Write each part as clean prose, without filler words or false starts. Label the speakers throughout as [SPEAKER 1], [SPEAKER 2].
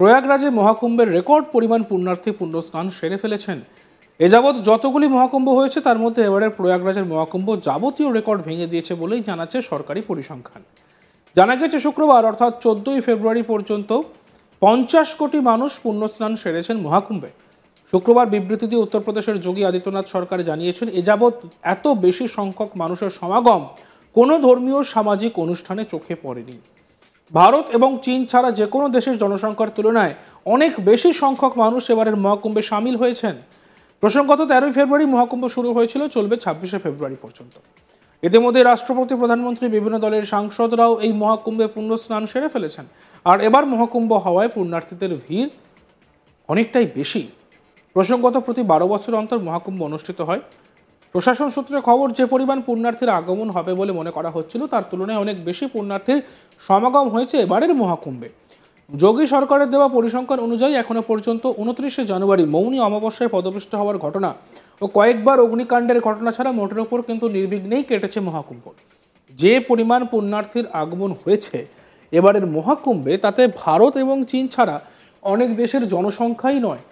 [SPEAKER 1] প্রয়াগরাজে মহাকুম্ভের record পরিমাণ পুণ্যার্থী পুণ্যস্নান সেরে ফেলেছেন। এ যাবৎ যতগুলি মহাকুম্ভ হয়েছে তার মধ্যে এবারের প্রয়াগরাজের মহাকুম্ভ যাবতীয় রেকর্ড ভেঙে দিয়েছে বলেই জানাচ্ছে সরকারি পরিসংখ্যান। জানা গেছে শুক্রবার অর্থাৎ 14ই ফেব্রুয়ারি পর্যন্ত 50 কোটি মানুষ পুণ্যস্নান সেরেছেন মহাকুম্ভে। শুক্রবার বিবৃতি দিয়ে উত্তরপ্রদেশের যোগী আদিত্যনাথ সরকার জানিয়েছেন, এ যাবৎ এত বেশি সংখ্যক মানুষের সমাগম কোনো ধর্মীয় সামাজিক অনুষ্ঠানে চোখে পড়েনি। ভারত এবং চীন ছাড়া যে কোনো দেশের জনসংখ্যার তুলনায় অনেক বেশি সংখ্যক মানুষ এবারের মহাকুম্ভে সামিল হয়েছেন। প্রসঙ্গত 13ই ফেব্রুয়ারি মহাকুম্ভ শুরু হয়েছিল, চলবে 26শে ফেব্রুয়ারি পর্যন্ত। ইতিমধ্যে রাষ্ট্রপতি, প্রধানমন্ত্রী, বিভিন্ন দলের সাংসদরাও এই মহাকুম্ভে পুণ্যস্নান সেরে ফেলেছেন। আর এবার মহাকুম্ভ হওয়ায় পুণ্যার্থীদের ভিড় অনেকটাই বেশি। প্রসঙ্গত প্রতি 12 বছর অন্তর মহাকুম্ভ অনুষ্ঠিত হয়। প্রশাসন সূত্রে খবর, যে পরিমাণ পুণ্যার্থীর আগমন হবে বলে মনে করা হচ্ছিল তার তুলনায় অনেক বেশি পুণ্যার্থীর সমাগম হয়েছে এবারের মহাকুম্ভে। যোগী সরকারের দেওয়া পরিসংখ্যান অনুযায়ী এখনো পর্যন্ত 29শে জানুয়ারি মৌনী অমাবস্যায় পদপিষ্ট হওয়ার ঘটনা ও কয়েকবার অগ্নিকাণ্ডের ঘটনা ছাড়া মোটের ওপর কিন্তু নির্বিঘ্নেই কেটেছে মহাকুম্ভ। যে পরিমাণ পুণ্যার্থীর আগমন হয়েছে এবারের মহাকুম্ভে, তাতে ভারত এবং চীন ছাড়া অনেক দেশের জনসংখ্যাই নয়,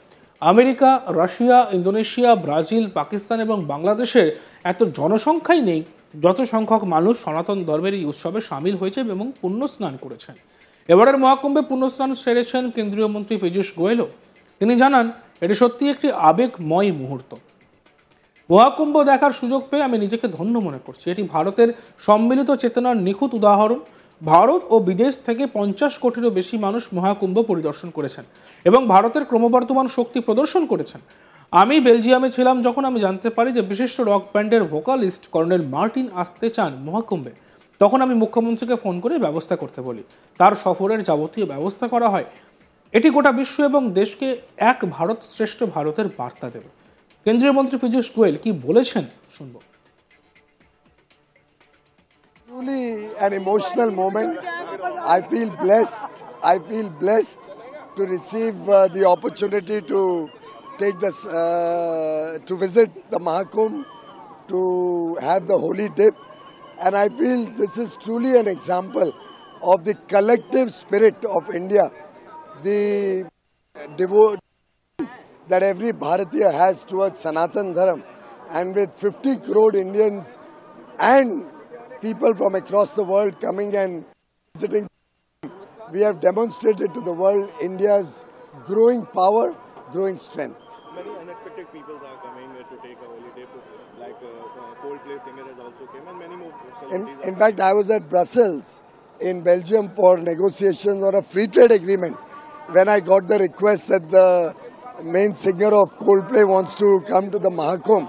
[SPEAKER 1] America, Russia, Indonesia, Brazil, Pakistan এবং বাংলাদেশের এত জনসংখ্যাই নেই যত সংখ্যক মানুষ সনাতন ধর্মের এই উৎসবে সামিল হয়েছে এবং পুণ্যস্নান করেছেন। এবারের মহাকুম্ভে পুণ্যস্নান সেরেছেন কেন্দ্রীয় মন্ত্রী পীযূষ গোয়েলও। তিনি জানান, এটি সত্যি একটি আবেগময় মুহূর্ত। মহাকুম্ভ দেখার সুযোগ পেয়ে আমি নিজেকে ধন্য মনে করছি। এটি ভারতের সম্মিলিত চেতনার নিখুঁত উদাহরণ। ভারত ও বিদেশ থেকে 50 কোটিরও বেশি মানুষ মহাকুম্ভ পরিদর্শন করেছেন এবং ভারতের ক্রমবর্ধমান শক্তি প্রদর্শন করেছেন। আমি বেলজিয়ামে ছিলাম যখন আমি জানতে পারি যে বিশিষ্ট রক ব্যান্ডের ভোকালিস্ট কর্নেল মার্টিন আসতে চান মহাকুম্ভে, তখন আমি মুখ্যমন্ত্রীকে ফোন করে ব্যবস্থা করতে বলি। তার সফরের যাবতীয় ব্যবস্থা করা হয়। এটি গোটা বিশ্ব এবং দেশকে এক ভারত শ্রেষ্ঠ ভারতের বার্তা দেবে। কেন্দ্রীয় মন্ত্রী পীযূষ গোয়েল কি বলেছেন শুনব।
[SPEAKER 2] Truly an emotional moment. I feel blessed to receive the opportunity to take this to visit the Mahakumbh, to have the holy dip, and I feel this is truly an example of the collective spirit of India, the devotion that every Bharatiya has towards Sanatan Dharam, and with 50 crore Indians and people from across the world coming and visiting, we have demonstrated to the world India's growing power, growing strength.
[SPEAKER 3] Many unexpected people are coming to take a holiday, like Coldplay singer has also came, and many more celebrities.
[SPEAKER 2] In fact, I was at Brussels in Belgium for negotiations on a free trade agreement when I got the request that the main singer of Coldplay wants to come to the Mahakumbh.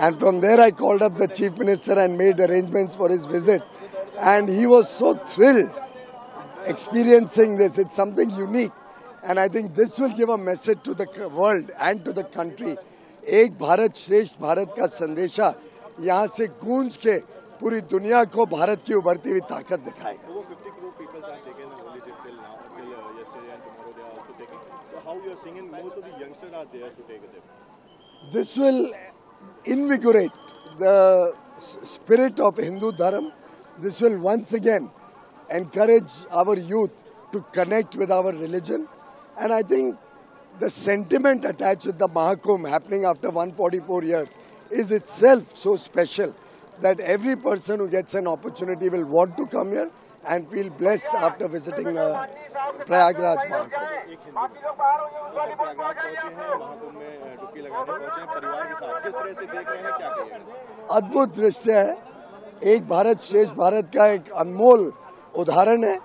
[SPEAKER 2] And from there I called up the Chief Minister and made arrangements for his visit. And he was so thrilled experiencing this. It's something unique. And I think this will give a message to the world and to the country. एक भारत श्रेष्ठ भारत का संदेशा यहाँ से गूंज के पूरी दुनिया को भारत की उभरती हुई ताकत दिखाएगा।
[SPEAKER 3] 50 crore people are taking a holiday till now, till yesterday and tomorrow they are also taking. So how you are singing? Most of the youngsters are there to take a dip.
[SPEAKER 2] This will invigorate the spirit of Hindu Dharam. This will once again encourage our youth to connect with our religion. And I think the sentiment attached with the Mahakumbh happening after 144 years is itself so special that every person who gets an opportunity will want to come here and feel blessed after visiting Prayagraj Mahakumbh. अद्भुत दृश्य है, एक भारत श्रेष्ठ भारत का एक अनमोल उदाहरण है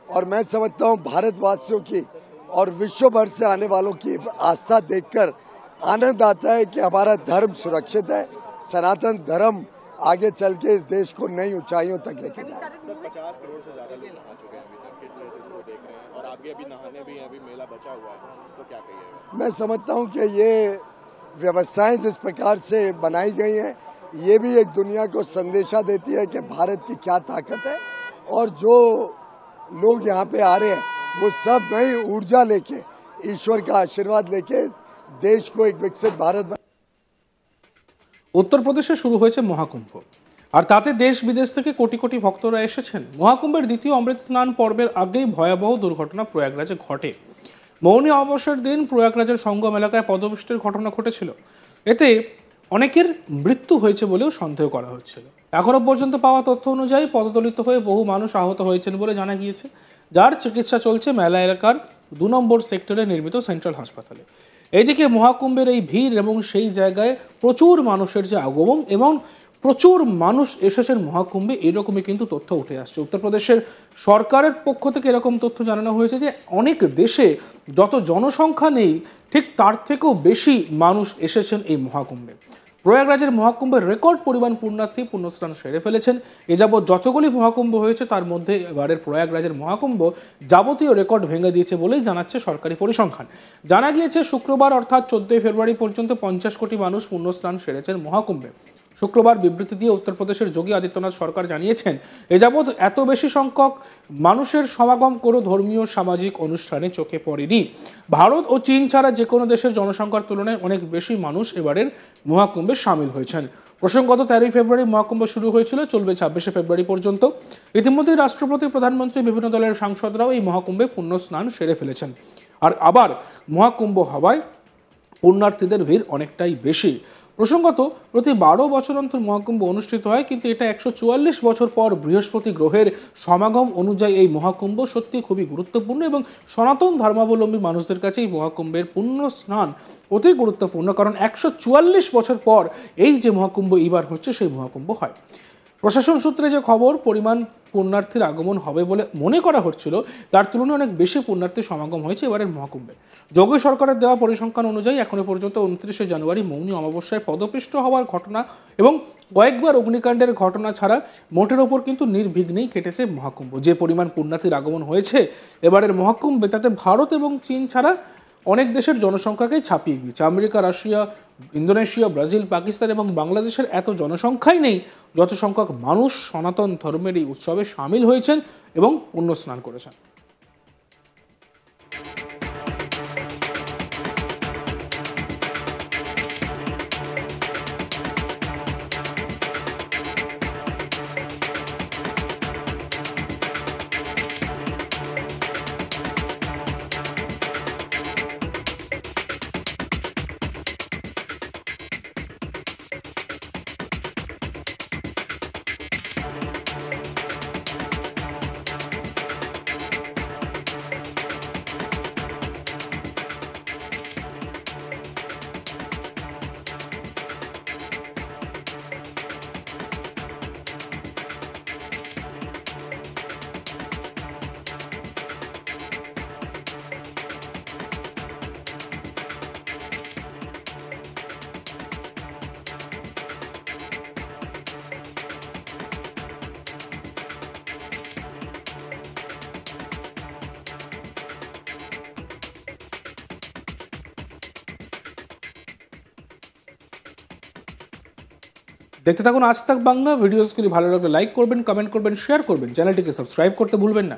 [SPEAKER 2] और मैं समझता हूँ भारतवासियों की और विश्व भर से आने वालों की आस्था देखकर आनंद आता है कि हमारा धर्म सुरक्षित है, सनातन धर्म आगे चल के इस देश को नई ऊंचाइयों तक लेके जाए।
[SPEAKER 3] 50 करोड़ से ज्यादा लोग नहा चुके हैं अभी तक, किस तरह से इसको देख रहे हैं? और आगे अभी नहाने भी हैं, अभी मेला बचा हुआ है, तो क्या कहिएगा?
[SPEAKER 2] मैं समझता हूँ कि ये व्यवस्थाएं जिस प्रकार से बनाई गई हैं, ये भी एक दुनिया को संदेशा देती है कि भारत की क्या ताकत है और जो लोग यहाँ पे आ रहे हैं वो सब नई ऊर्जा लेके, ईश्वर का आशीर्वाद लेके देश को एक विकसित भारत
[SPEAKER 1] উত্তরপ্রদেশে শুরু হয়েছে মহাকুম্ভ, আর তাতে দেশ বিদেশ থেকে কোটি কোটি ভক্তরা এসেছেন। মহাকুম্ভের দ্বিতীয় অমৃত স্নান পর্বের আগেই ভয়াবহ দুর্ঘটনা প্রয়াগরাজে ঘটে। মৌনী অমাবস্যার দিন প্রয়াগরাজের সঙ্গম এলাকায় পদবৃষ্টির ঘটনা ঘটেছিল। এতে অনেকের মৃত্যু হয়েছে বলেও সন্দেহ করা হচ্ছিল। এখনো পর্যন্ত পাওয়া তথ্য অনুযায়ী পদদলিত হয়ে বহু মানুষ আহত হয়েছেন বলে জানা গিয়েছে, যার চিকিৎসা চলছে মেলা এলাকার 2 নম্বর সেক্টরে নির্মিত সেন্ট্রাল হাসপাতালে। এইদিকে মহাকুম্ভের এই ভিড় এবং সেই জায়গায় প্রচুর মানুষের যে আগমন এবং প্রচুর মানুষ এসেছেন মহাকুম্ভে, এরকমই কিন্তু তথ্য উঠে আসছে। উত্তরপ্রদেশের সরকারের পক্ষ থেকে এরকম তথ্য জানানো হয়েছে যে অনেক দেশে যত জনসংখ্যা নেই ঠিক তার থেকেও বেশি মানুষ এসেছেন এই মহাকুম্ভে। প্রয়াগরাজের মহাকুম্ভের রেকর্ড পরিমাণ পুণ্যার্থী পুণ্যস্নান সেরে ফেলেছেন। এ যাবৎ যতগুলি মহাকুম্ভ হয়েছে তার মধ্যে এবারের প্রয়াগরাজের মহাকুম্ভ যাবতীয় রেকর্ড ভেঙে দিয়েছে বলেই জানাচ্ছে সরকারি পরিসংখ্যান। জানা গিয়েছে শুক্রবার অর্থাৎ 14 ফেব্রুয়ারি পর্যন্ত 50 কোটি মানুষ পুণ্যস্নান সেরেছেন মহাকুম্ভে। শুক্রবার বিবৃতি দিয়ে উত্তরপ্রদেশের যোগী আদিত্যনাথ সরকার জানিয়েছেন, এ যাবৎ এত বেশি সংখ্যক মানুষের সমাগম কোনো ধর্মীয় সামাজিক অনুষ্ঠানে চোখে পড়েনি। ভারত ও চীন ছাড়া যে কোনো দেশের জনসংখ্যার তুলনায় অনেক বেশি মানুষ এবারের মহাকুম্ভে সামিল হয়েছেন। প্রসঙ্গত 13 ফেব্রুয়ারি মহাকুম্ভ শুরু হয়েছিল, চলবে 26 ফেব্রুয়ারি পর্যন্ত। ইতিমধ্যেই রাষ্ট্রপতি, প্রধানমন্ত্রী, বিভিন্ন দলের সাংসদরাও এই মহাকুম্ভে পুণ্য স্নান সেরে ফেলেছেন। আর আবার মহাকুম্ভ হওয়ায় পুণ্যার্থীদের ভিড় অনেকটাই বেশি। প্রসঙ্গত প্রতি 12 বছর অন্তর মহাকুম্ভ অনুষ্ঠিত হয়, কিন্তু এটা 144 বছর পর বৃহস্পতি গ্রহের সমাগম অনুযায়ী এই মহাকুম্ভ সত্যি খুবই গুরুত্বপূর্ণ এবং সনাতন ধর্মাবলম্বী মানুষদের কাছে এই মহাকুম্ভের পুণ্য স্নান অতি গুরুত্বপূর্ণ, কারণ 144 বছর পর এই যে মহাকুম্ভ এবার হচ্ছে সেই মহাকুম্ভ হয়। প্রশাসন সূত্রে যে খবর, পরিমাণ পুণ্যার্থীর আগমন হবে বলে মনে করা হচ্ছিল তার তুলনায় অনেক বেশি পুণ্যার্থীর সমাগম হয়েছে এবারের মহাকুম্ভে। যোগী সরকারের দেওয়া পরিসংখ্যান অনুযায়ী এখনো পর্যন্ত 29 জানুয়ারি মৌনী অমাবস্যায় পদপিষ্ট হওয়ার ঘটনা এবং কয়েকবার অগ্নিকাণ্ডের ঘটনা ছাড়া মোটের ওপর কিন্তু নির্বিঘ্নেই কেটেছে মহাকুম্ভ। যে পরিমাণ পুণ্যার্থীর আগমন হয়েছে এবারের মহাকুম্ভে, তাতে ভারত এবং চীন ছাড়া অনেক দেশের জনসংখ্যাকেই ছাপিয়ে গিয়েছে। America, Russia, Indonesia, Brazil, Pakistan এবং বাংলাদেশের এত জনসংখ্যাই নেই যত সংখ্যক মানুষ সনাতন ধর্মের এই উৎসবে সামিল হয়েছেন এবং পুণ্য স্নান করেছেন। দেখতে থাকুন আজ তাক বাংলা। ভিডিওসগুলি ভালো লাগলে লাইক করবেন, কমেন্ট করবেন, শেয়ার করবেন, চ্যানেলটিকে সাবস্ক্রাইব করতে ভুলবেন না।